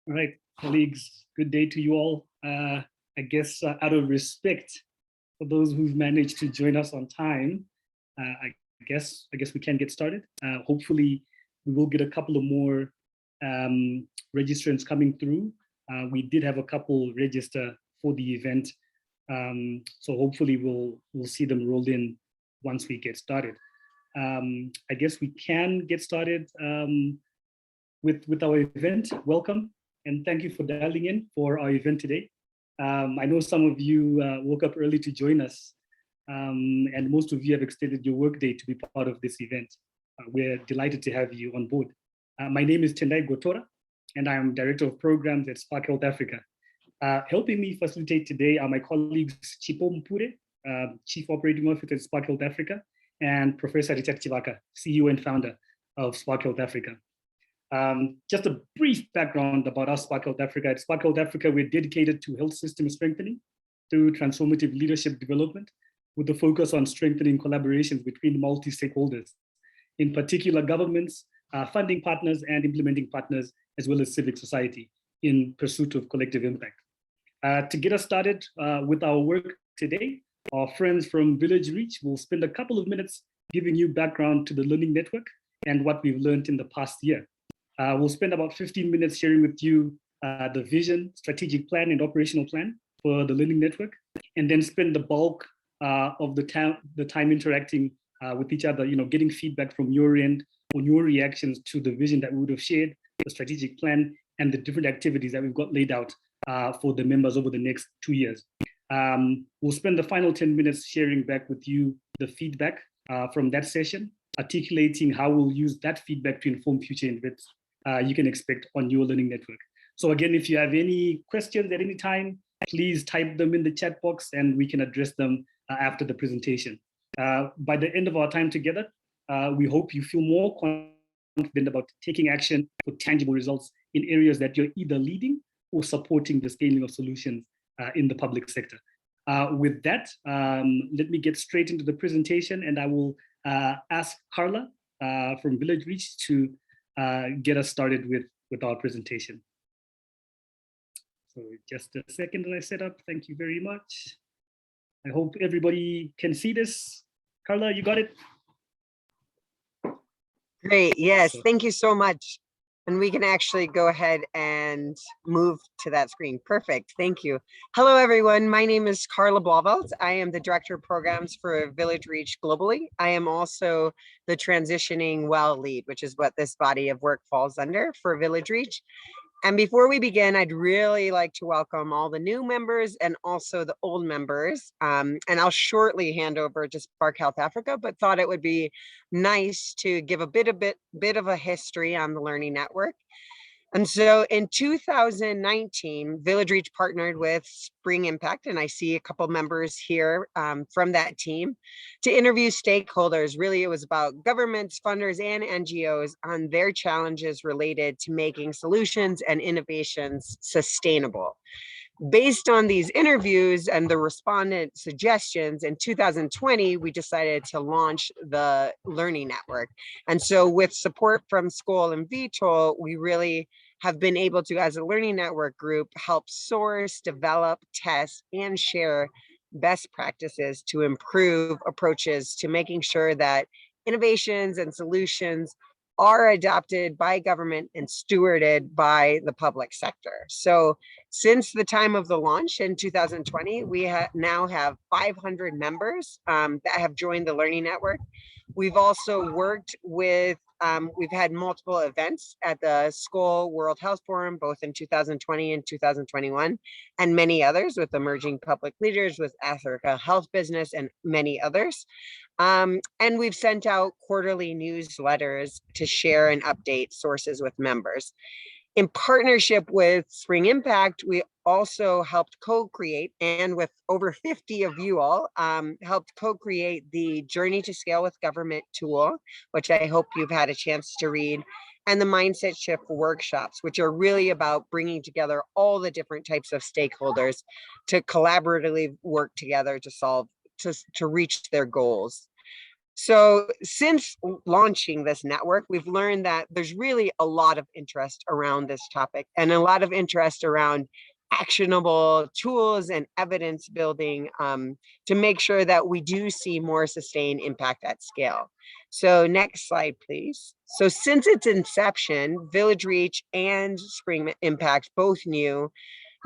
All right, colleagues, good day to you all. I guess out of respect for those who've managed to join us on time, I guess we can get started. Hopefully, we will get a couple of more registrants coming through. We did have a couple register for the event, so hopefully we'll see them roll in once we get started. I guess we can get started with our event. Welcome. And thank you for dialing in for our event today. I know some of you woke up early to join us, and most of you have extended your workday to be part of this event. We're delighted to have you on board. My name is Tendai Gotora, and I am Director of Programs at Spark Health Africa. Helping me facilitate today are my colleagues Chipo Mpure, Chief Operating Officer at Spark Health Africa, and Professor Richard Chivaka, CEO and founder of Spark Health Africa. Just a brief background about us, Spark Health Africa. At Spark Health Africa, we're dedicated to health system strengthening through transformative leadership development with a focus on strengthening collaborations between multi-stakeholders, in particular governments, funding partners, and implementing partners, as well as civic society in pursuit of collective impact. To get us started with our work today, our friends from Village Reach will spend a couple of minutes giving you background to the Learning Network and what we've learned in the past year. We'll spend about 15 minutes sharing with you the vision, strategic plan, and operational plan for the Learning Network, and then spend the bulk of the time interacting with each other, getting feedback from your end on your reactions to the vision that we would have shared, the strategic plan, and the different activities that we've got laid out for the members over the next 2 years. We'll spend the final 10 minutes sharing back with you the feedback from that session, articulating how we'll use that feedback to inform future events you can expect on your Learning Network. So again, if you have any questions at any time, please type them in the chat box and we can address them after the presentation. By the end of our time together, we hope you feel more confident about taking action for tangible results in areas that you're either leading or supporting the scaling of solutions in the public sector. With that, let me get straight into the presentation, and I will ask Carla from Village Reach to get us started with our presentation. So just a second that I set up. Thank you very much. I hope everybody can see this. Carla, you got it? Great, yes, thank you so much. And we can actually go ahead and move to that screen. Perfect, thank you. Hello everyone, my name is Carla Blauvelt. I am the Director of Programs for Village Reach globally. I am also the Transitioning Well Lead, which is what this body of work falls under for Village Reach. And before we begin, I'd really like to welcome all the new members and also the old members. And I'll shortly hand over to Spark Health Africa, but thought it would be nice to give a bit of a history on the Learning Network. And so in 2019, Village Reach partnered with Spring Impact, and I see a couple members here from that team, to interview stakeholders. Really, it was about governments, funders, and NGOs on their challenges related to making solutions and innovations sustainable. Based on these interviews and the respondent suggestions, in 2020, we decided to launch the Learning Network. And so with support from SCOL and VTOL, we really have been able to, as a Learning Network group, help source, develop, test, and share best practices to improve approaches to making sure that innovations and solutions are adopted by government and stewarded by the public sector. So since the time of the launch in 2020, we now have 500 members that have joined the Learning Network. We've also worked with, we've had multiple events at the SCOL World Health Forum, both in 2020 and 2021, and many others with emerging public leaders, with Africa Health Business, and many others. And we've sent out quarterly newsletters to share and update sources with members. In partnership with Spring Impact, we also helped co-create, and with over 50 of you all, helped co-create the Journey to Scale with Government tool, which I hope you've had a chance to read, and the Mindset Shift workshops, which are really about bringing together all the different types of stakeholders to collaboratively work together to reach their goals. So since launching this network, we've learned that there's really a lot of interest around this topic and a lot of interest around actionable tools and evidence building to make sure that we do see more sustained impact at scale. So next slide, please. So since its inception, Village Reach and Spring Impact both knew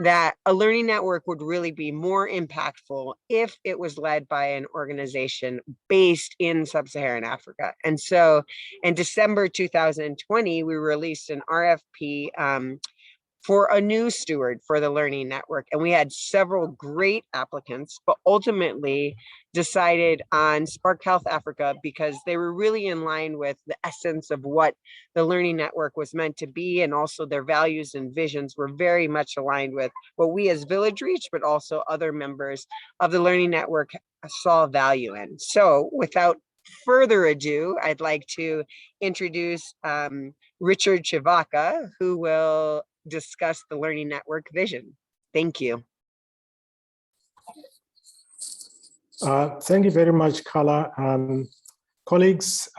that a learning network would really be more impactful if it was led by an organization based in sub-Saharan Africa. And so in December 2020, we released an RFP for a new steward for the Learning Network. And we had several great applicants, but ultimately decided on Spark Health Africa because they were really in line with the essence of what the Learning Network was meant to be. And also their values and visions were very much aligned with what we as Village Reach, but also other members of the Learning Network saw value in. So without further ado, I'd like to introduce Richard Chivaka, who will discuss the Learning Network vision. Thank you. Thank you very much, Carla. Colleagues,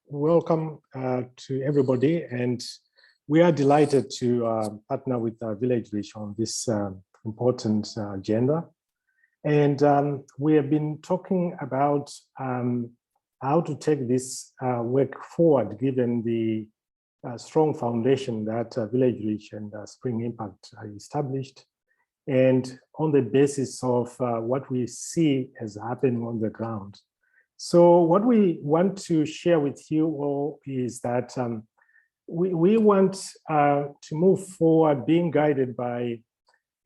welcome to everybody. And we are delighted to partner with Village Reach on this important agenda. And we have been talking about how to take this work forward, given the strong foundation that Village Reach and Spring Impact are established, and on the basis of what we see as happening on the ground. So what we want to share with you all is that we want to move forward being guided by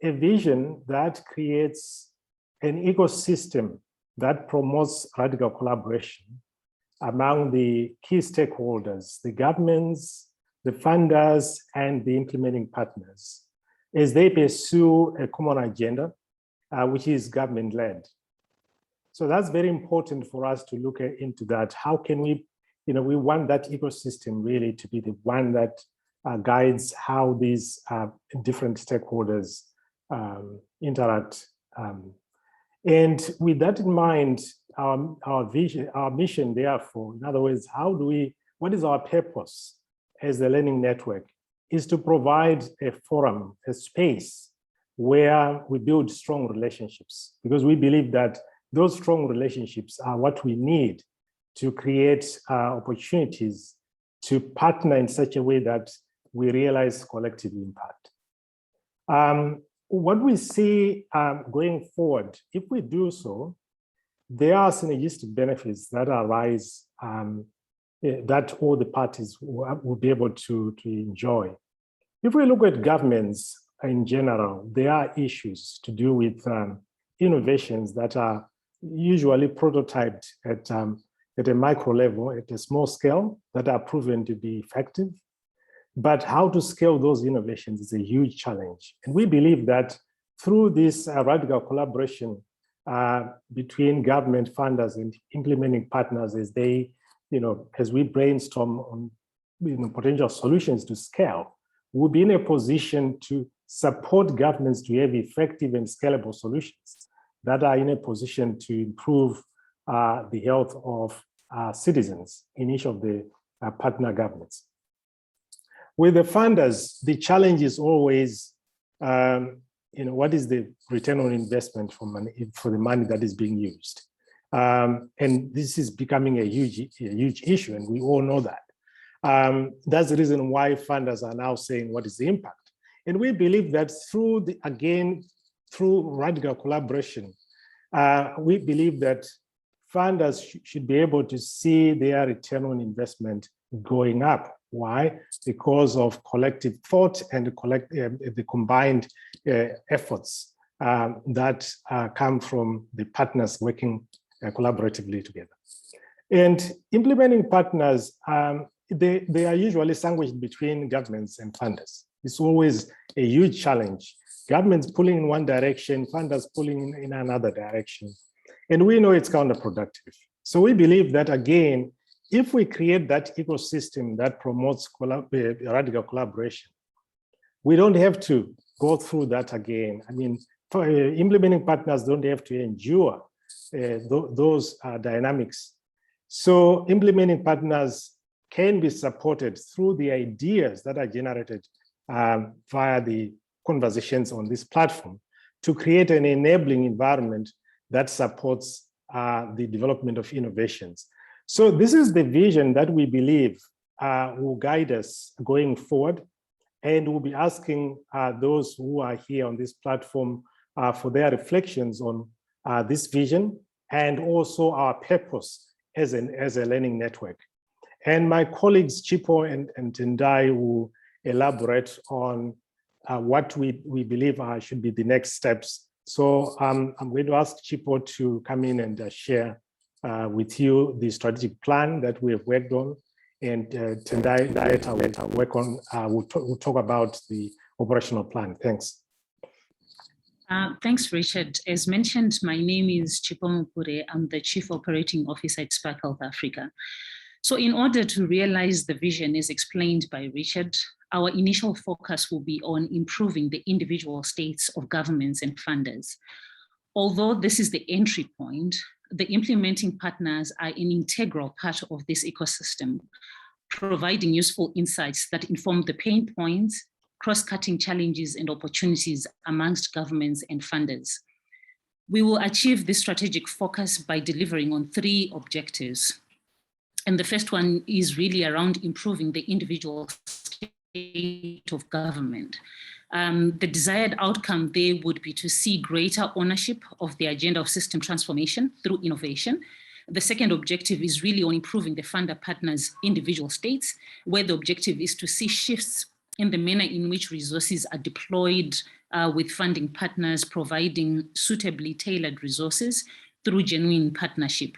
a vision that creates an ecosystem that promotes radical collaboration among the key stakeholders, the governments, the funders, and the implementing partners, as they pursue a common agenda, which is government-led. So that's very important for us to look into that. How can we, we want that ecosystem really to be the one that guides how these different stakeholders interact. And with that in mind, our vision, our mission, therefore, in other words, what is our purpose as the Learning Network, is to provide a forum, a space where we build strong relationships, because we believe that those strong relationships are what we need to create opportunities to partner in such a way that we realize collective impact. What we see going forward, if we do so, there are synergistic benefits that arise that all the parties will be able to enjoy. If we look at governments in general, there are issues to do with innovations that are usually prototyped at a micro level, at a small scale, that are proven to be effective. But how to scale those innovations is a huge challenge. And we believe that through this radical collaboration between government funders and implementing partners, as they, as we brainstorm on potential solutions to scale, we'll be in a position to support governments to have effective and scalable solutions that are in a position to improve the health of citizens in each of the partner governments. With the funders, the challenge is always, what is the return on investment for the money that is being used? And this is becoming a huge issue, and we all know that. That's the reason why funders are now saying, what is the impact? And we believe that through radical collaboration, we believe that funders should be able to see their return on investment going up. Why? Because of collective thought and the combined efforts that come from the partners working collaboratively together. And implementing partners, they are usually sandwiched between governments and funders. It's always a huge challenge. Governments pulling in one direction, funders pulling in another direction. And we know it's counterproductive. So we believe that, again, if we create that ecosystem that promotes radical collaboration, we don't have to go through that again. I mean, implementing partners don't have to endure those dynamics. So implementing partners can be supported through the ideas that are generated via the conversations on this platform to create an enabling environment that supports the development of innovations. So this is the vision that we believe will guide us going forward. And we'll be asking those who are here on this platform for their reflections on this vision and also our purpose as a learning network. And my colleagues Chipo and Tendai will elaborate on what we believe should be the next steps. So I'm going to ask Chipo to come in and share with you the strategic plan that we have worked on. And Tendai later we'll talk about the operational plan. Thanks. Thanks, Richard. As mentioned, my name is Chipo Mupure. I'm the Chief Operating Officer at Spark Health Africa. So in order to realize the vision as explained by Richard, our initial focus will be on improving the individual states of governments and funders. Although this is the entry point, the implementing partners are an integral part of this ecosystem, providing useful insights that inform the pain points, cross-cutting challenges and opportunities amongst governments and funders. We will achieve this strategic focus by delivering on 3 objectives. And the first one is really around improving the individual state of government. The desired outcome there would be to see greater ownership of the agenda of system transformation through innovation. The second objective is really on improving the funder partners' individual states, where the objective is to see shifts in the manner in which resources are deployed with funding partners providing suitably tailored resources through genuine partnership.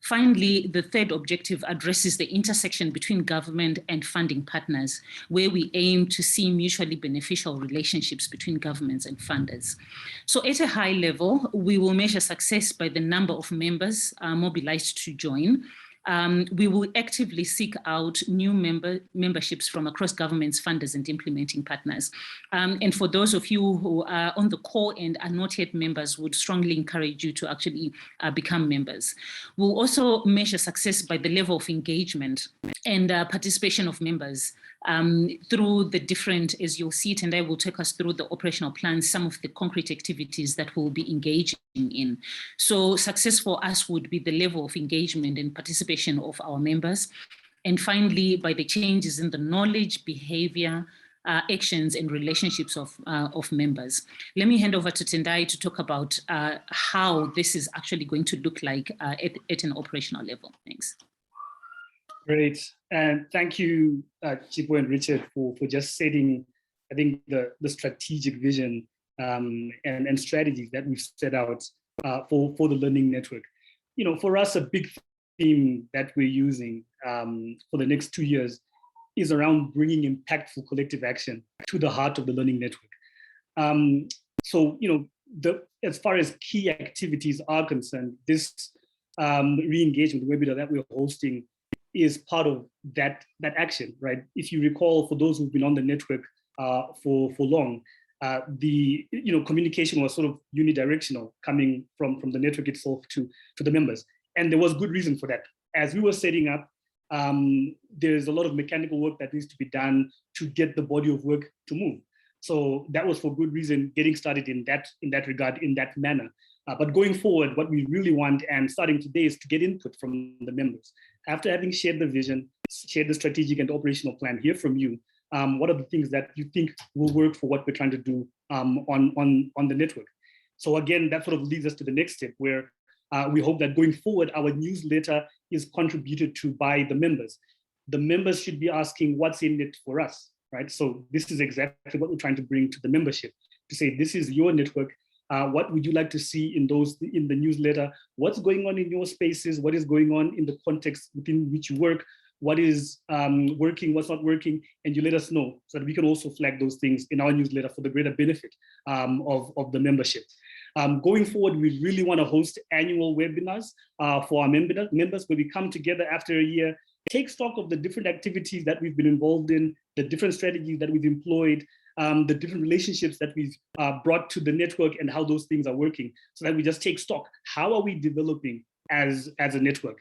Finally, the third objective addresses the intersection between government and funding partners, where we aim to see mutually beneficial relationships between governments and funders. So at a high level, we will measure success by the number of members mobilized to join. We will actively seek out new memberships from across governments, funders, and implementing partners. And for those of you who are on the call and are not yet members, would strongly encourage you to actually become members. We'll also measure success by the level of engagement and participation of members through the different, as you'll see it, and I will take us through the operational plans, some of the concrete activities that we'll be engaging in. So success for us would be the level of engagement and participation of our members. And finally, by the changes in the knowledge, behavior, actions and relationships of members. Let me hand over to Tendai to talk about how this is actually going to look like at an operational level. Thanks. Great, and thank you, Chipo and Richard, for just setting, I think, the strategic vision and strategies that we've set out for the Learning Network. You know, for us, a big theme that we're using for the next 2 years is around bringing impactful collective action to the heart of the Learning Network. So, you know, as far as key activities are concerned, this re-engagement webinar that we're hosting is part of that action, right? If you recall, for those who've been on the network for long, the communication was sort of unidirectional, coming from the network itself to the members, and there was good reason for that. As we were setting up, there's a lot of mechanical work that needs to be done to get the body of work to move. So that was for good reason, getting started in that regard, in that manner. But going forward, what we really want, and starting today, is to get input from the members. After having shared the vision, shared the strategic and operational plan, hear from you. What are the things that you think will work for what we're trying to do on the network? So again, that sort of leads us to the next step, where we hope that going forward, our newsletter is contributed to by the members. The members should be asking, what's in it for us, right? So this is exactly what we're trying to bring to the membership, to say, this is your network. What would you like to see in the newsletter? What's going on in your spaces? What is going on in the context within which you work? What is working, what's not working? And you let us know, so that we can also flag those things in our newsletter for the greater benefit of the membership. Going forward, we really want to host annual webinars for our members, where we come together after a year, take stock of the different activities that we've been involved in, the different strategies that we've employed, the different relationships that we've brought to the network, and how those things are working, so that we just take stock. How are we developing as a network?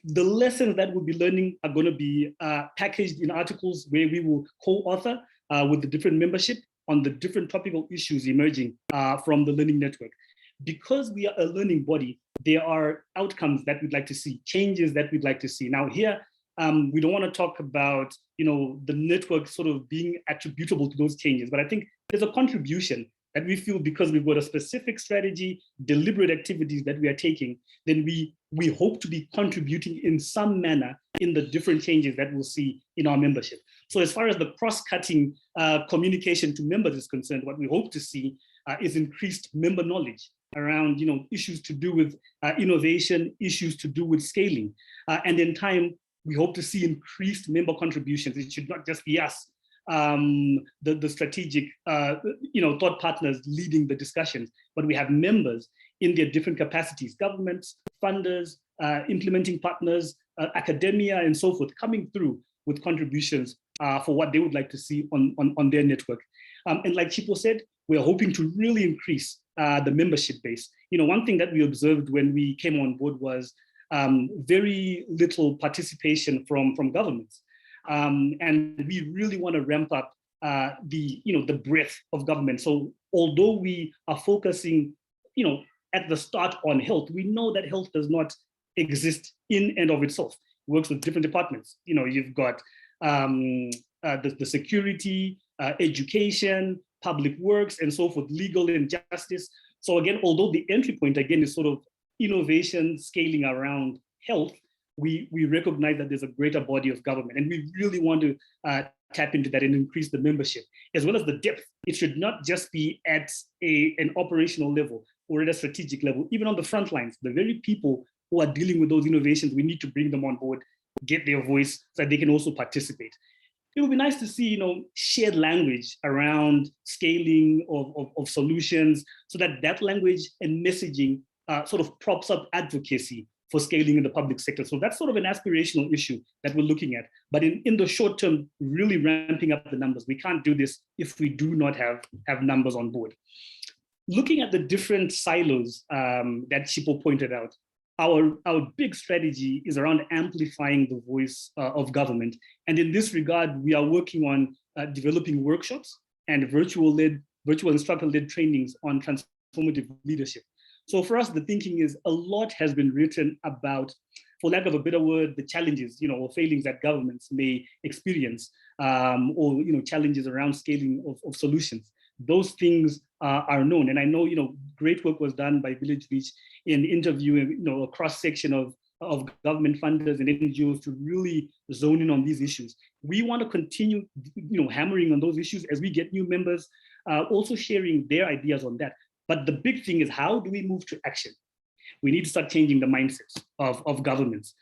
The lessons that we'll be learning are going to be packaged in articles where we will co-author with the different membership on the different topical issues emerging from the Learning Network. Because we are a learning body, there are outcomes that we'd like to see, changes that we'd like to see. Now here, we don't want to talk about, the network sort of being attributable to those changes, but I think there's a contribution that we feel because we've got a specific strategy, deliberate activities that we are taking, then we hope to be contributing in some manner in the different changes that we'll see in our membership. So as far as the cross-cutting communication to members is concerned, what we hope to see is increased member knowledge around issues to do with innovation, issues to do with scaling. And in time, we hope to see increased member contributions. It should not just be us, the strategic thought partners leading the discussions, but we have members in their different capacities, governments, funders, implementing partners, academia, and so forth, coming through with contributions for what they would like to see on their network. And like Chipo said, we're hoping to really increase the membership base. One thing that we observed when we came on board was very little participation from governments. And we really want to ramp up the breadth of government. So although we are focusing, at the start on health, we know that health does not exist in and of itself. It works with different departments. You've got the security, education, public works, and so forth, legal and justice. So again, although the entry point again is sort of innovation scaling around health, we recognize that there's a greater body of government, and we really want to tap into that and increase the membership, as well as the depth. It should not just be at an operational level or at a strategic level, even on the front lines, the very people who are dealing with those innovations, we need to bring them on board, get their voice so that they can also participate. It would be nice to see, shared language around scaling of solutions, so that language and messaging sort of props up advocacy for scaling in the public sector. So that's sort of an aspirational issue that we're looking at. But in the short term, really ramping up the numbers. We can't do this if we do not have numbers on board. Looking at the different silos that Chipo pointed out, our big strategy is around amplifying the voice of government. And in this regard, we are working on developing workshops and virtual instructor-led trainings on transformative leadership. So for us, the thinking is a lot has been written about, for lack of a better word, the challenges, or failings that governments may experience, or challenges around scaling of solutions. Those things are known, and I know great work was done by Village Reach in interviewing a cross section of government funders and NGOs to really zone in on these issues. We want to continue, hammering on those issues as we get new members, also sharing their ideas on that. But the big thing is, how do we move to action? We need to start changing the mindsets of governments,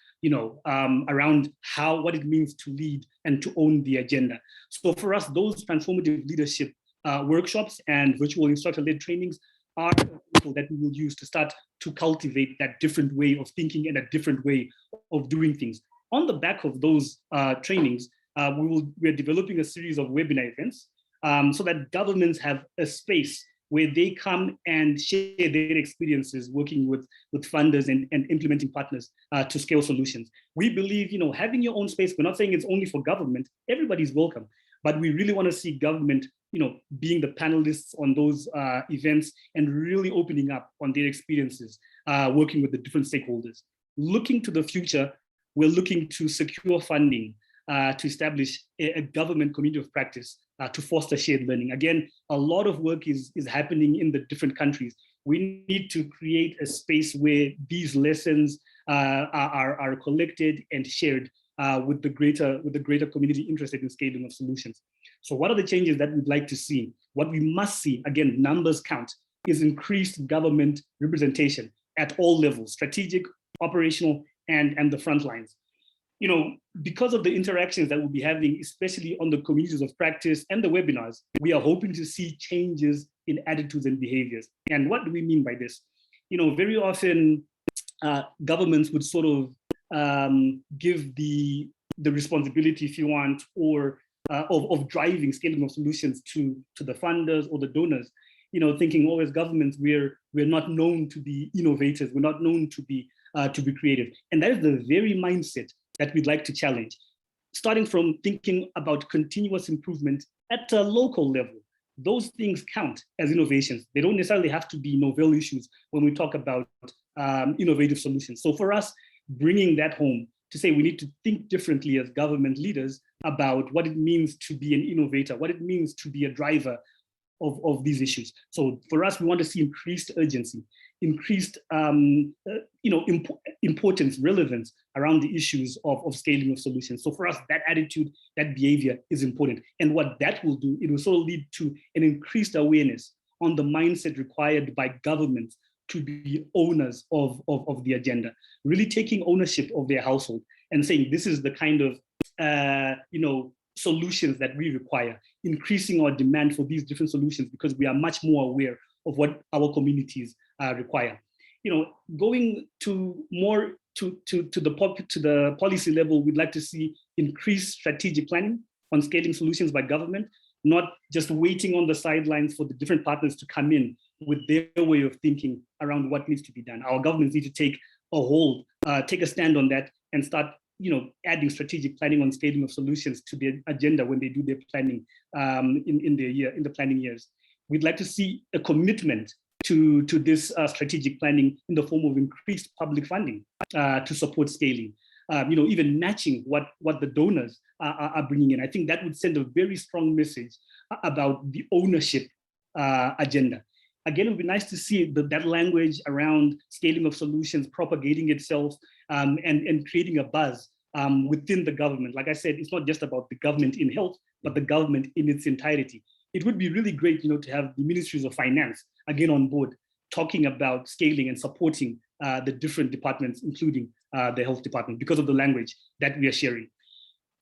around what it means to lead and to own the agenda. So for us, those transformative leadership workshops and virtual instructor-led trainings are people that we will use to start to cultivate that different way of thinking and a different way of doing things. On the back of those trainings, we're developing a series of webinar events so that governments have a space where they come and share their experiences working with funders and implementing partners to scale solutions. We believe, having your own space, we're not saying it's only for government, everybody's welcome, but we really want to see government, being the panelists on those events and really opening up on their experiences, working with the different stakeholders. Looking to the future, we're looking to secure funding to establish a government community of practice to foster shared learning. Again, a lot of work is happening in the different countries. We need to create a space where these lessons are collected and shared with the greater community interested in scaling of solutions. So what are the changes that we'd like to see? What we must see, again, numbers count, is increased government representation at all levels, strategic, operational, and the front lines. Because of the interactions that we'll be having, especially on the communities of practice and the webinars, we are hoping to see changes in attitudes and behaviors. And what do we mean by this? Very often governments would sort of give the responsibility, if you want, or of driving scaling of solutions to the funders or the donors, thinking, as governments, we're not known to be innovators, we're not known to be to be creative. And that is the very mindset that we'd like to challenge, starting from thinking about continuous improvement at a local level. Those things count as innovations. They don't necessarily have to be novel issues when we talk about innovative solutions. So for us, bringing that home to say we need to think differently as government leaders about what it means to be an innovator, what it means to be a driver of these issues. So for us, we want to see increased urgency, increased importance, relevance around the issues of scaling of solutions. So for us, that attitude, that behavior is important. And what that will do, it will sort of lead to an increased awareness on the mindset required by governments to be owners of the agenda, really taking ownership of their household and saying, this is the kind of solutions that we require, increasing our demand for these different solutions because we are much more aware of what our communities require. Going to more to the policy level, we'd like to see increased strategic planning on scaling solutions by government, not just waiting on the sidelines for the different partners to come in with their way of thinking around what needs to be done. Our governments need to take a stand on that and start adding strategic planning on scaling of solutions to their agenda when they do their planning in the planning years. We'd like to see a commitment to this strategic planning in the form of increased public funding to support scaling, even matching what the donors are bringing in. I think that would send a very strong message about the ownership agenda. Again, it would be nice to see that language around scaling of solutions propagating itself and creating a buzz within the government. Like I said, it's not just about the government in health, but the government in its entirety. It would be really great, to have the ministries of finance again on board, talking about scaling and supporting the different departments, including the health department, because of the language that we are sharing.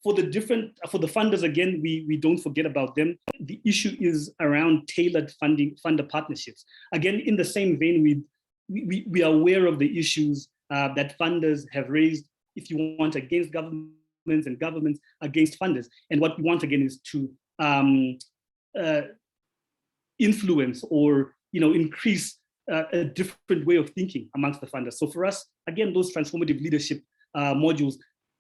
For the funders, again, we don't forget about them. The issue is around tailored funder partnerships. Again, in the same vein, we are aware of the issues that funders have raised, if you want, against governments and governments against funders. And what we want, again, is to influence or increase a different way of thinking amongst the funders. So for us, again, those transformative leadership modules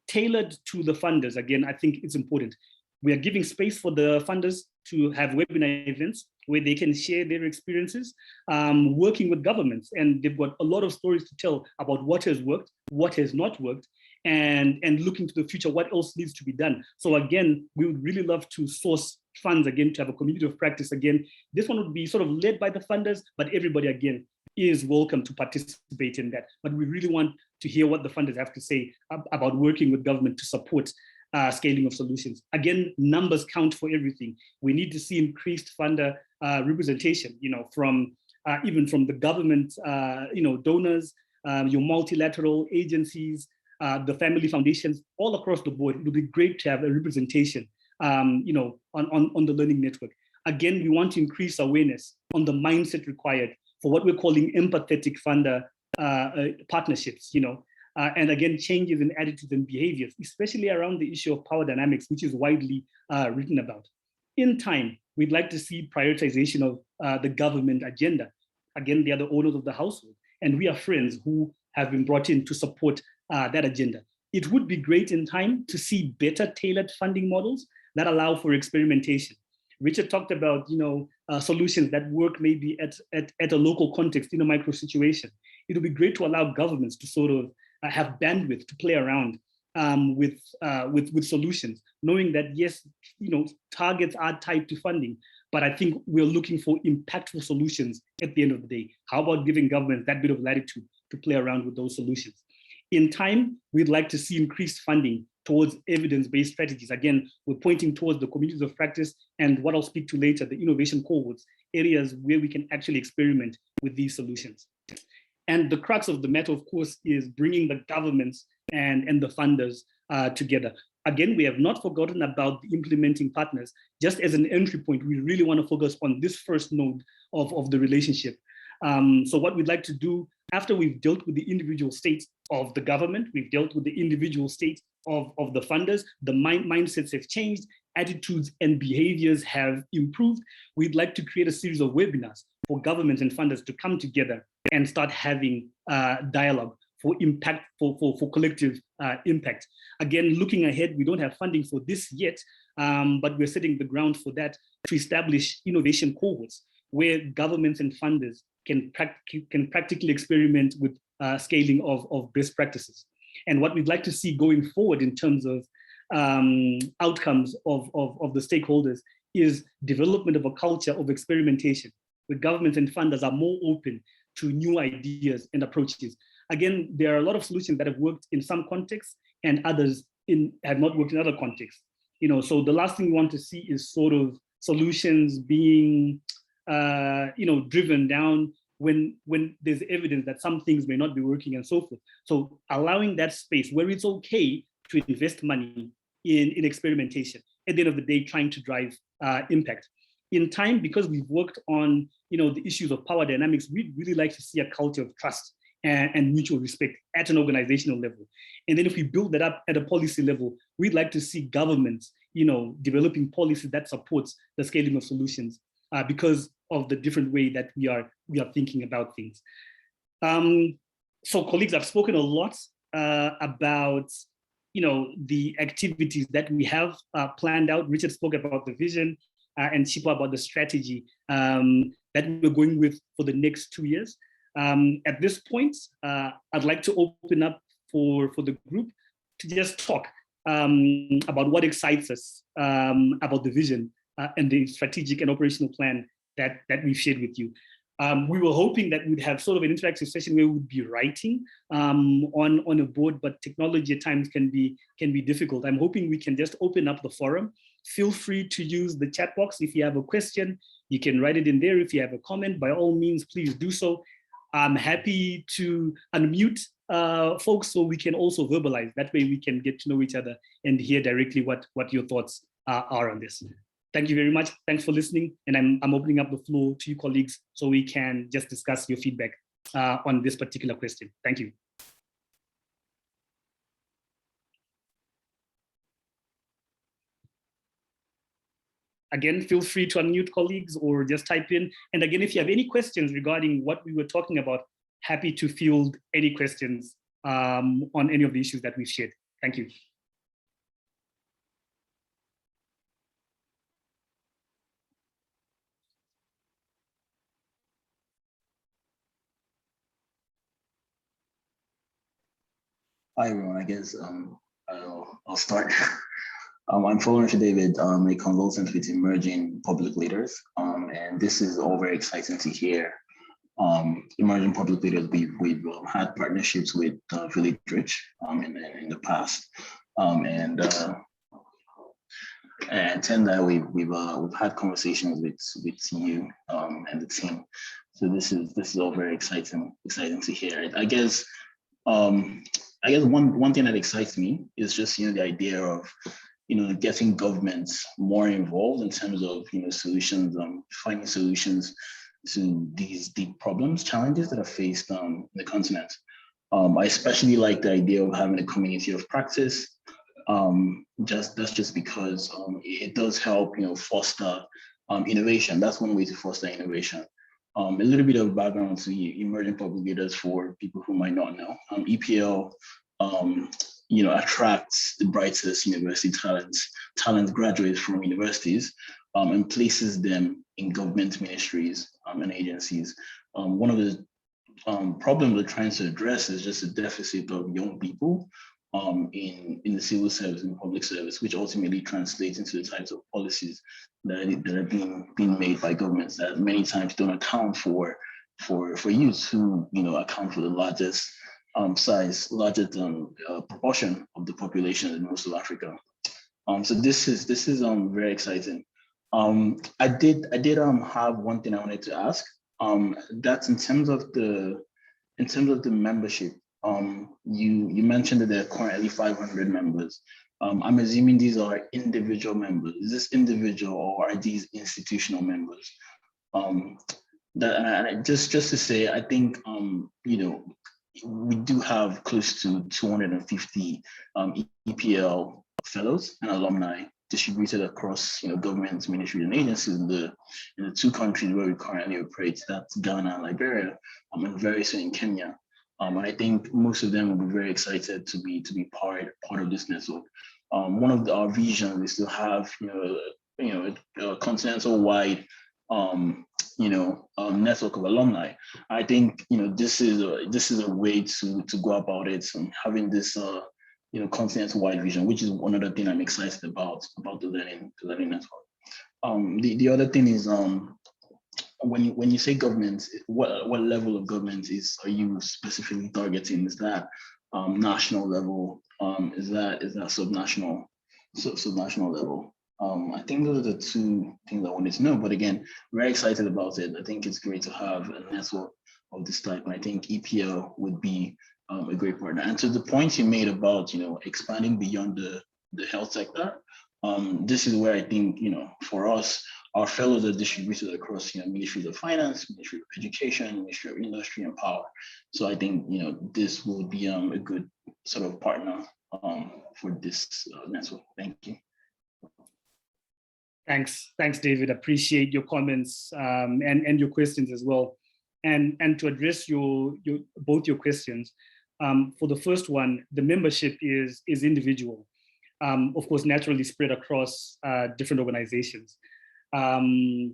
tailored to the funders, again, I think it's important. We are giving space for the funders to have webinar events where they can share their experiences working with governments. And they've got a lot of stories to tell about what has worked, what has not worked, and looking to the future, what else needs to be done. So again, we would really love to source funds, again, to have a community of practice. Again, this one would be sort of led by the funders, but everybody, again, is welcome to participate in that. But we really want to hear what the funders have to say about working with government to support scaling of solutions. Again, numbers count for everything. We need to see increased funder representation, from even from the government, donors, your multilateral agencies, the family foundations, all across the board. It would be great to have a representation, on the learning network. Again, we want to increase awareness on the mindset required for what we're calling empathetic funder partnerships, and again, changes in attitudes and behaviors, especially around the issue of power dynamics, which is widely written about. In time, we'd like to see prioritization of the government agenda. Again, they are the owners of the household, and we are friends who have been brought in to support that agenda. It would be great in time to see better tailored funding models that allow for experimentation. Richard talked about, solutions that work maybe at a local context in a micro situation. It would be great to allow governments to sort of have bandwidth to play around with solutions, knowing that yes, targets are tied to funding, but I think we're looking for impactful solutions at the end of the day. How about giving governments that bit of latitude to play around with those solutions? In time, we'd like to see increased funding towards evidence-based strategies. Again, we're pointing towards the communities of practice and what I'll speak to later, the innovation cohorts, areas where we can actually experiment with these solutions. And the crux of the matter, of course, is bringing the governments and the funders together. Again, we have not forgotten about the implementing partners. Just as an entry point, we really want to focus on this first node of the relationship. So what we'd like to do, after we've dealt with the individual states of the government, we've dealt with the individual states of the funders, the mindsets have changed, attitudes and behaviors have improved. We'd like to create a series of webinars for governments and funders to come together and start having dialogue for impact, for collective impact. Again, looking ahead, we don't have funding for this yet, but we're setting the ground for that to establish innovation cohorts where governments and funders can practically experiment with scaling of best practices. And what we'd like to see going forward in terms of outcomes of the stakeholders is development of a culture of experimentation, where governments and funders are more open to new ideas and approaches. Again, there are a lot of solutions that have worked in some contexts and others have not worked in other contexts. So the last thing we want to see is sort of solutions being driven down when there's evidence that some things may not be working and so forth. So allowing that space where it's okay to invest money in experimentation, at the end of the day, trying to drive impact. In time, because we've worked on the issues of power dynamics, we'd really like to see a culture of trust and mutual respect at an organizational level. And then if we build that up at a policy level, we'd like to see governments developing policy that supports the scaling of solutions because of the different way that we are thinking about things. So colleagues, I've spoken a lot about the activities that we have planned out. Richard spoke about the vision and Chipo about the strategy that we're going with for the next 2 years. At this point, I'd like to open up for the group to just talk about what excites us about the vision and the strategic and operational plan that we've shared with you. We were hoping that we'd have sort of an interactive session where we'd be writing on a board, but technology at times can be difficult. I'm hoping we can just open up the forum. Feel free to use the chat box. If you have a question, you can write it in there. If you have a comment, by all means, please do so. I'm happy to unmute folks so we can also verbalize. That way we can get to know each other and hear directly what your thoughts are on this. Thank you very much. Thanks for listening. And I'm opening up the floor to you colleagues so we can just discuss your feedback on this particular question. Thank you. Again, feel free to unmute colleagues or just type in. And again, if you have any questions regarding what we were talking about, happy to field any questions on any of the issues that we've shared. Thank you. Hi everyone, I guess I'll start. I'm Florence David, a consultant with emerging public leaders, and this is all very exciting to hear. Emerging public leaders, we've had partnerships with Village Rich in the past, and Tendai, we've had conversations with you and the team. So this is all very exciting to hear. I guess one thing that excites me is just the idea of getting governments more involved in terms of solutions, finding solutions to these deep problems, challenges that are faced in the continent. I especially like the idea of having a community of practice. That's just because it does help foster innovation. That's one way to foster innovation. A little bit of background to emerging public leaders for people who might not know. EPL attracts the brightest university talent graduates from universities and places them in government ministries and agencies. One of the problems we're trying to address is just a deficit of young people in the civil service and public service, which ultimately translates into the types of policies that are being made by governments that many times don't account for youth who account for the largest proportion of the population in most of Africa. So this is very exciting. I did have one thing I wanted to ask. That's in terms of the membership. You mentioned that there are currently 500 members. I'm assuming these are individual members. Is this individual or are these institutional members? Just to say, I think we do have close to 250 EPL fellows and alumni distributed across governments, ministries, and agencies in the two countries where we currently operate. That's Ghana and Liberia, and very soon in Kenya. And I think most of them will be very excited to be part of this network. One of our visions is to have a continental-wide network of alumni. I think this is a way to go about it, and having this continental-wide vision, which is another thing I'm excited about the learning network. The other thing is when you say government, what level of government are you specifically targeting? Is that national level? Is that subnational level? I think those are the two things I wanted to know. But again, very excited about it. I think it's great to have a network of this type, and I think EPL would be a great partner. And to the point you made about expanding beyond the health sector, this is where I think for us, our fellows are distributed across ministries of finance, Ministry of Education, Ministry of Industry and Power. So I think this will be a good sort of partner for this network. Thank you. Thanks, David. Appreciate your comments and your questions as well. And to address both your questions, for the first one, the membership is individual, of course, naturally spread across different organizations. And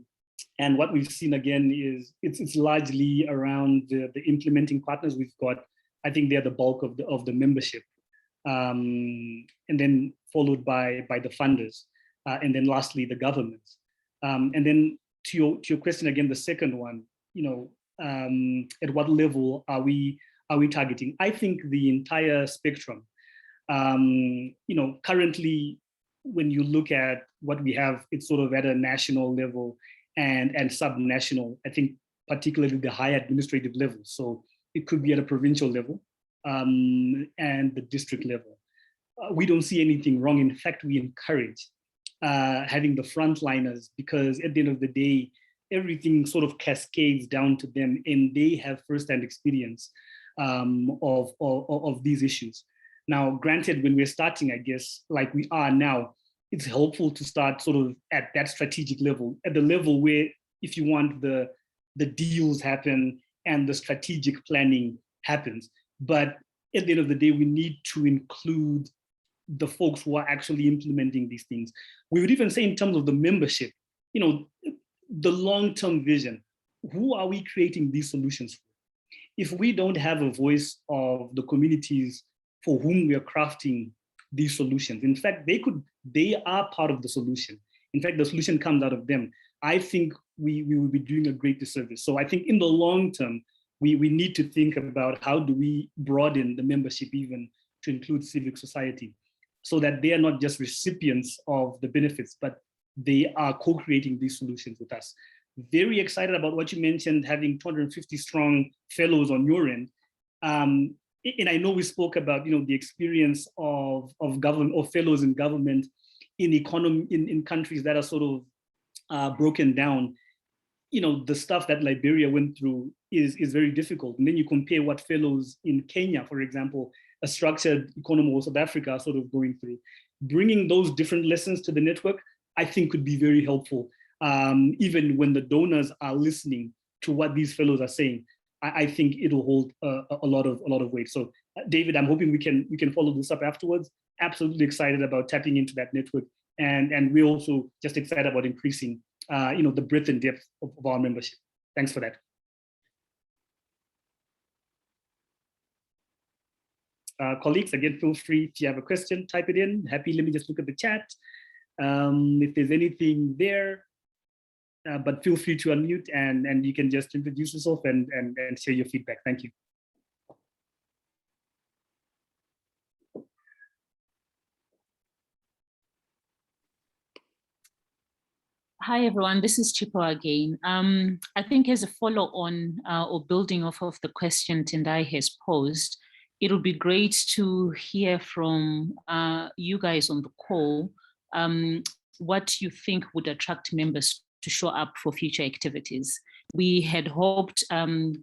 what we've seen again is it's largely around the implementing partners we've got. I think they're the bulk of the membership, and then followed by the funders. And then lastly, the governments. And then to your question again, the second one, at what level are we targeting? I think the entire spectrum. Currently, when you look at what we have, it's sort of at a national level and subnational. I think particularly the high administrative level. So it could be at a provincial level and the district level. We don't see anything wrong. In fact, we encourage having the frontliners, because at the end of the day, everything sort of cascades down to them, and they have firsthand experience of these issues. Now, granted, when we're starting, I guess, like we are now, it's helpful to start sort of at that strategic level, at the level where, if you want, the deals happen and the strategic planning happens. But at the end of the day, we need to include the folks who are actually implementing these things. We would even say, in terms of the membership, the long-term vision, who are we creating these solutions for? If we don't have a voice of the communities for whom we are crafting these solutions, in fact, they are part of the solution. In fact, the solution comes out of them. I think we will be doing a great disservice. So I think in the long term, we need to think about how do we broaden the membership even to include civic society, so that they are not just recipients of the benefits, but they are co-creating these solutions with us. Very excited about what you mentioned, having 250 strong fellows on your end. And I know we spoke about the experience of government or fellows in government in countries that are sort of broken down. The stuff that Liberia went through is very difficult. And then you compare what fellows in Kenya, for example, a structured economy, or South Africa are sort of going through. Bringing those different lessons to the network, I think, could be very helpful. Even when the donors are listening to what these fellows are saying, I think it'll hold a lot of weight. So, David, I'm hoping we can follow this up afterwards. Absolutely excited about tapping into that network, and we're also just excited about increasing, the breadth and depth of our membership. Thanks for that. Colleagues, again, feel free, if you have a question, type it in. Happy, let me just look at the chat. If there's anything there, but feel free to unmute and you can just introduce yourself and share your feedback. Thank you. Hi, everyone. This is Chipo again. I think as a follow-on or building off of the question Tendai has posed, it'll be great to hear from you guys on the call what you think would attract members to show up for future activities. We had hoped,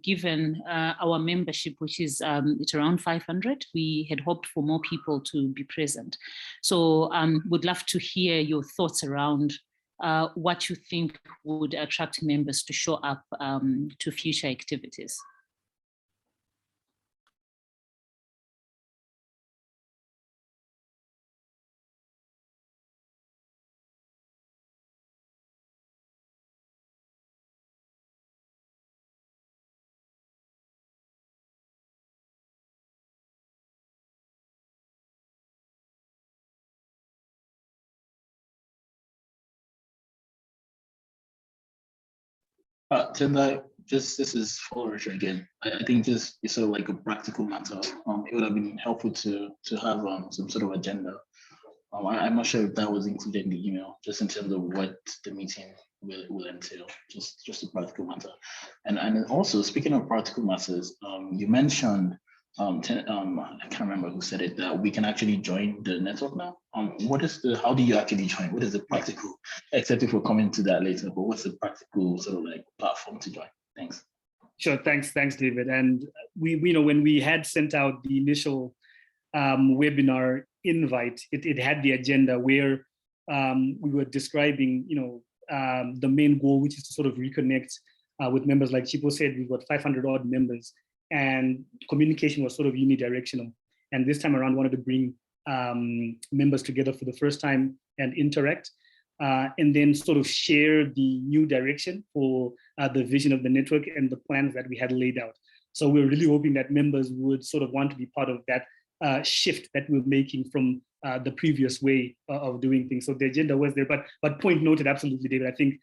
given our membership, which is it's around 500, we had hoped for more people to be present. So would love to hear your thoughts around what you think would attract members to show up to future activities. Tenda, this is Flourish again. I think just it's sort of like a practical matter. It would have been helpful to have some sort of agenda. I'm not sure if that was included in the email, just in terms of what the meeting will entail, just a practical matter. And then also speaking of practical matters, you mentioned I can't remember who said it, that we can actually join the network now. How do you actually join? What is the practical, except if we're coming to that later, but what's the practical sort of like platform to join? Thanks. Sure, thanks, David. And we know when we had sent out the initial webinar invite, it had the agenda where we were describing, the main goal, which is to sort of reconnect with members. Like Chipo said, we've got 500 odd members, and communication was sort of unidirectional. And this time around, wanted to bring members together for the first time and interact, and then sort of share the new direction for the vision of the network and the plans that we had laid out. So we're really hoping that members would sort of want to be part of that shift that we're making from the previous way of doing things. So the agenda was there, but point noted, absolutely, David. I think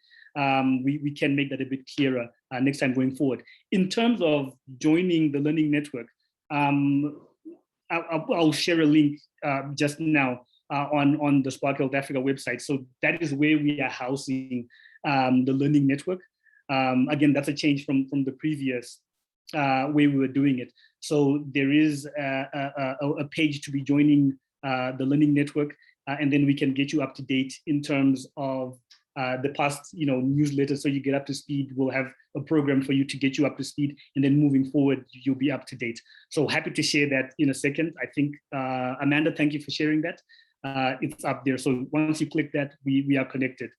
we can make that a bit clearer next time going forward. In terms of joining the Learning Network, I'll share a link just now on the Spark Health Africa website. So that is where we are housing the Learning Network. Again, that's a change from the previous way we were doing it. So there is a page to be joining the Learning Network, and then we can get you up to date in terms of the past, newsletters, so you get up to speed. We'll have a program for you to get you up to speed, and then moving forward, you'll be up to date. So happy to share that in a second. I think, Amanda, thank you for sharing that. It's up there. So once you click that, we are connected.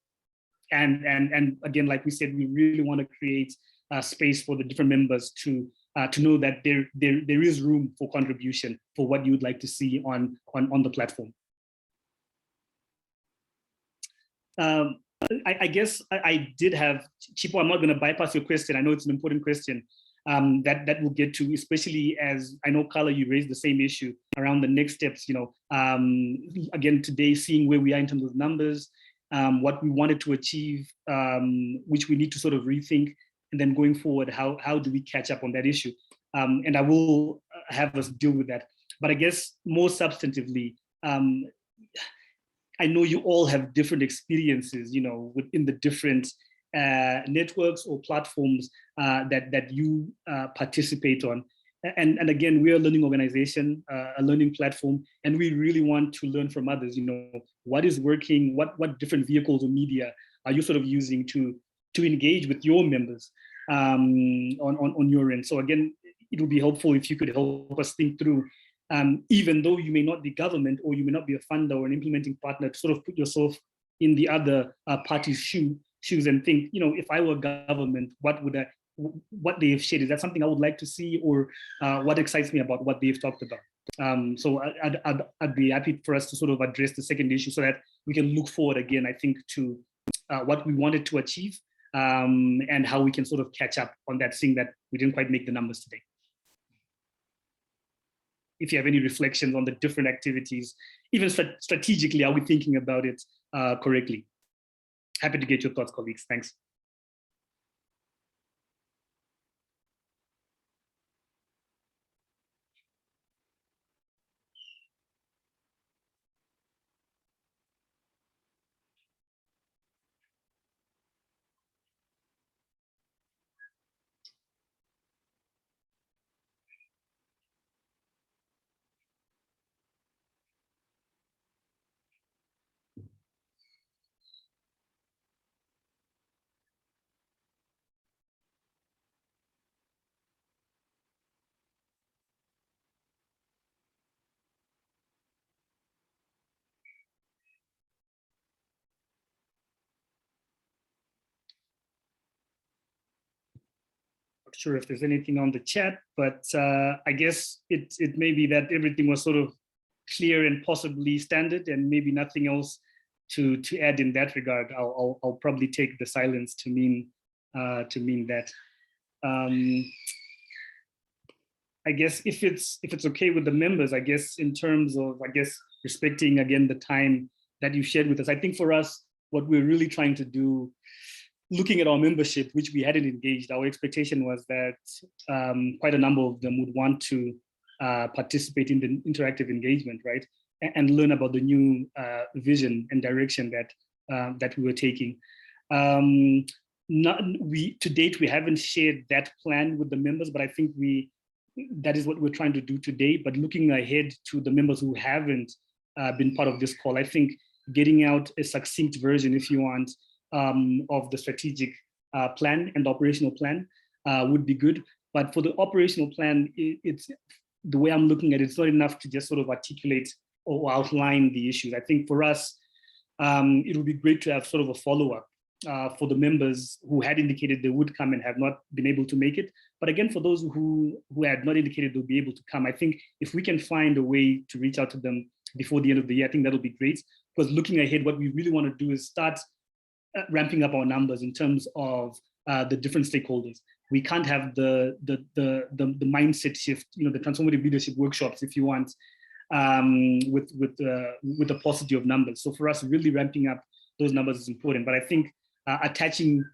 And again, like we said, we really want to create a space for the different members to know that there is room for contribution for what you would like to see on the platform. I guess I did have, Chipo, I'm not going to bypass your question. I know it's an important question that we'll get to, especially as I know, Carla, you raised the same issue around the next steps. Again, today, seeing where we are in terms of numbers, what we wanted to achieve, which we need to sort of rethink, and then going forward, how do we catch up on that issue? And I will have us deal with that. But I guess more substantively, I know you all have different experiences, within the different networks or platforms that you participate on. And again, we're a learning organization, a learning platform, and we really want to learn from others. What is working, what different vehicles or media are you sort of using to engage with your members on your end. So again, it would be helpful if you could help us think through, even though you may not be government or you may not be a funder or an implementing partner, to sort of put yourself in the other party's shoes and think, if I were government, what they have shared, is that something I would like to see, or what excites me about what they've talked about? So I'd be happy for us to sort of address the second issue so that we can look forward again, I think, to what we wanted to achieve, and how we can sort of catch up on that, seeing that we didn't quite make the numbers today. If you have any reflections on the different activities, even strategically, are we thinking about it correctly? Happy to get your thoughts, colleagues. Thanks. Not sure if there's anything on the chat, but I guess it may be that everything was sort of clear and possibly standard, and maybe nothing else to add in that regard. I'll probably take the silence to mean that. I guess if it's okay with the members, I guess in terms of, respecting again the time that you shared with us, I think for us, what we're really trying to do looking at our membership, which we hadn't engaged, our expectation was that quite a number of them would want to participate in the interactive engagement, right? And learn about the new vision and direction that we were taking. To date, we haven't shared that plan with the members, but I think that is what we're trying to do today. But looking ahead to the members who haven't been part of this call, I think getting out a succinct version, if you want, of the strategic plan and the operational plan would be good. But for the operational plan, it's the way I'm looking at it, it's not enough to just sort of articulate or outline the issues. I think for us, it would be great to have sort of a follow-up for the members who had indicated they would come and have not been able to make it. But again, for those who had not indicated they'll be able to come, I think if we can find a way to reach out to them before the end of the year, I think that'll be great. Because looking ahead, what we really want to do is start ramping up our numbers in terms of the different stakeholders. We can't have the mindset shift, the transformative leadership workshops, if you want, with the paucity of numbers. So for us, really ramping up those numbers is important. But I think attaching,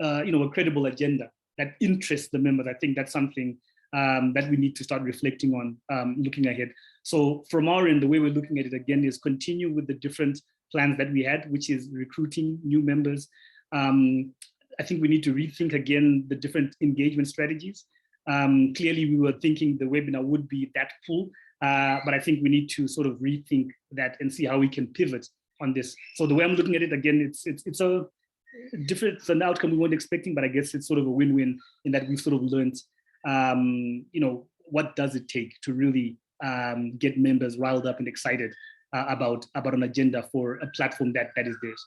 a credible agenda that interests the members, I think that's something that we need to start reflecting on looking ahead. So from our end, the way we're looking at it again is continue with the different plans that we had, which is recruiting new members. I think we need to rethink again the different engagement strategies. Clearly, we were thinking the webinar would be that pull, but I think we need to sort of rethink that and see how we can pivot on this. So the way I'm looking at it again, it's a different, it's an outcome we weren't expecting, but I guess it's sort of a win-win in that we've sort of learned, what does it take to really get members riled up and excited about an agenda for a platform that is theirs.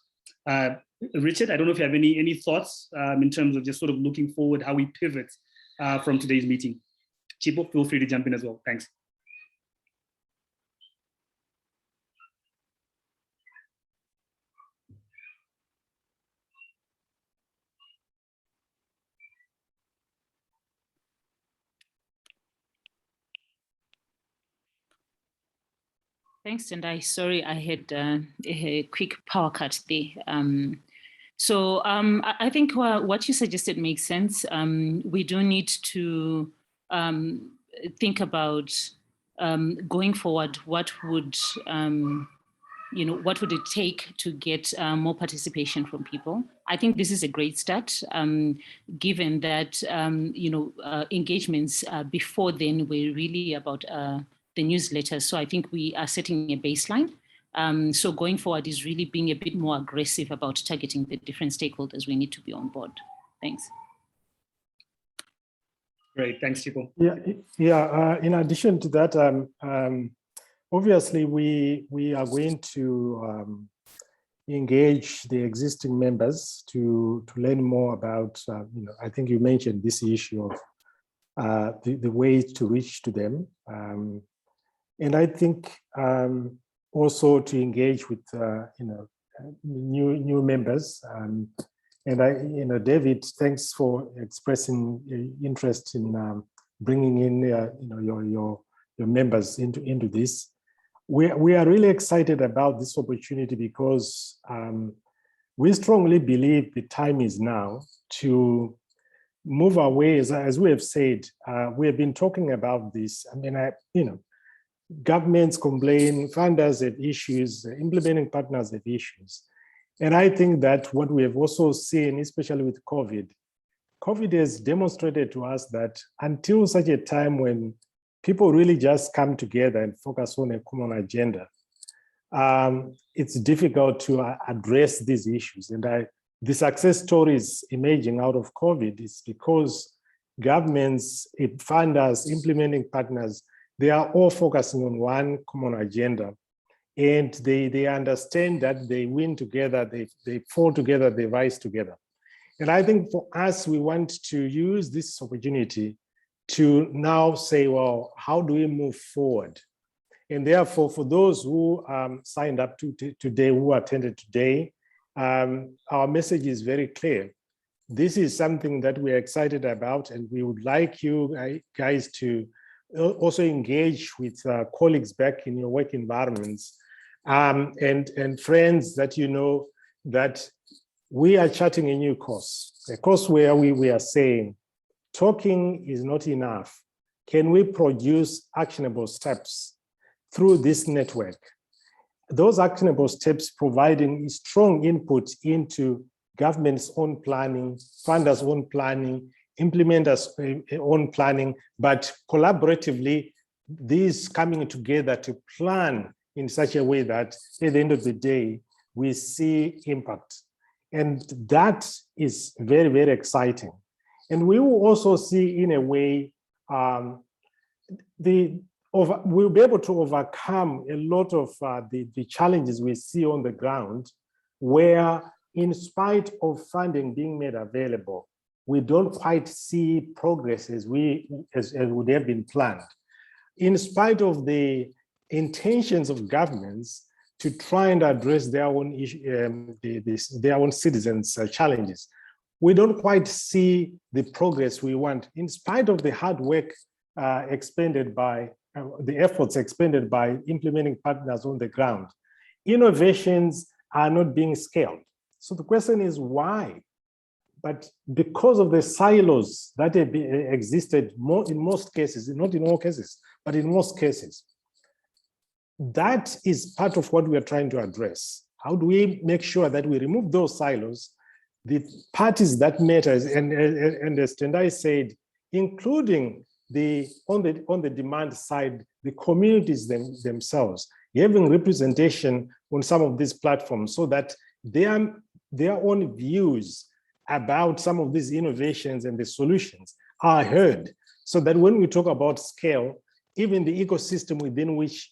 Richard, I don't know if you have any thoughts in terms of just sort of looking forward, how we pivot from today's meeting. Chipo, feel free to jump in as well. Thanks. Thanks, Tendai. Sorry, I had a quick power cut there. I think what you suggested makes sense. We do need to think about going forward, what would it take to get more participation from people? I think this is a great start, given that engagements before then were really about the newsletter. So I think we are setting a baseline. So going forward is really being a bit more aggressive about targeting the different stakeholders we need to be on board. Thanks. Great, thanks, Chipo. Yeah. In addition to that, obviously we are going to engage the existing members to learn more about. I think you mentioned this issue of the ways to reach to them. And I think also to engage with new members. And David, thanks for expressing interest in bringing in your members into this. We are really excited about this opportunity because we strongly believe the time is now to move away. As we have said, we have been talking about this. I mean, governments complain, funders have issues, implementing partners have issues. And I think that what we have also seen, especially with COVID has demonstrated to us that until such a time when people really just come together and focus on a common agenda, it's difficult to address these issues. And the success stories emerging out of COVID is because governments, funders, implementing partners, they are all focusing on one common agenda. And they understand that they win together, they fall together, they rise together. And I think for us, we want to use this opportunity to now say, well, how do we move forward? And therefore, for those who signed up today, who attended today, our message is very clear. This is something that we're excited about, and we would like you guys to also engage with colleagues back in your work environments and friends that you know that we are charting a new course, a course where we are saying talking is not enough. Can we produce actionable steps through this network? Those actionable steps providing strong input into government's own planning, funders' own planning, implementers' own planning, but collaboratively, these coming together to plan in such a way that at the end of the day, we see impact. And that is very, very exciting. And we will also see, in a way, we'll be able to overcome a lot of the challenges we see on the ground, where in spite of funding being made available, we don't quite see progress as would have been planned. In spite of the intentions of governments to try and address their own their own citizens' challenges, we don't quite see the progress we want, in spite of the hard work expended by the efforts expended by implementing partners on the ground. Innovations are not being scaled. So the question is why? But because of the silos that have existed in most cases, not in all cases, but in most cases, that is part of what we are trying to address. How do we make sure that we remove those silos, the parties that matter, and as Tendai said, including on the demand side, the communities themselves, having representation on some of these platforms so that their own views about some of these innovations and the solutions are heard, so that when we talk about scale, even the ecosystem within which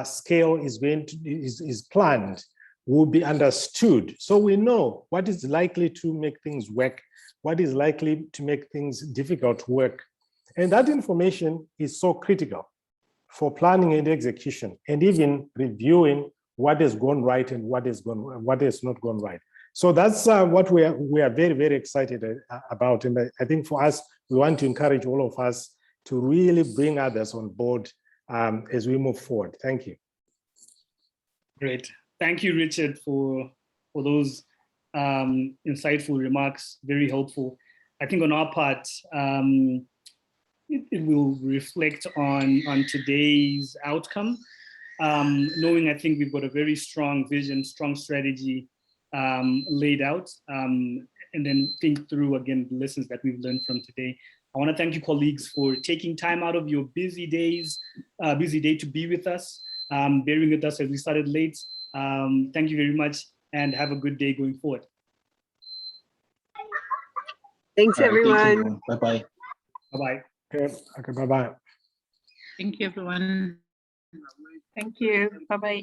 scale is planned will be understood. So we know what is likely to make things work, what is likely to make things difficult to work. And that information is so critical for planning and execution, and even reviewing what has gone right and what has not gone right. So that's what we are very, very excited about. And I think for us, we want to encourage all of us to really bring others on board as we move forward. Thank you. Great. Thank you, Richard, for those insightful remarks, very helpful. I think on our part, it will reflect on today's outcome, knowing I think we've got a very strong vision, strong strategy laid out, and then think through, again, the lessons that we've learned from today. I want to thank you, colleagues, for taking time out of your busy day to be with us, bearing with us as we started late. Thank you very much, and have a good day going forward. Thanks, everyone. Thanks, bye-bye. Bye-bye. Okay, bye-bye. Thank you, everyone. Thank you. Bye-bye.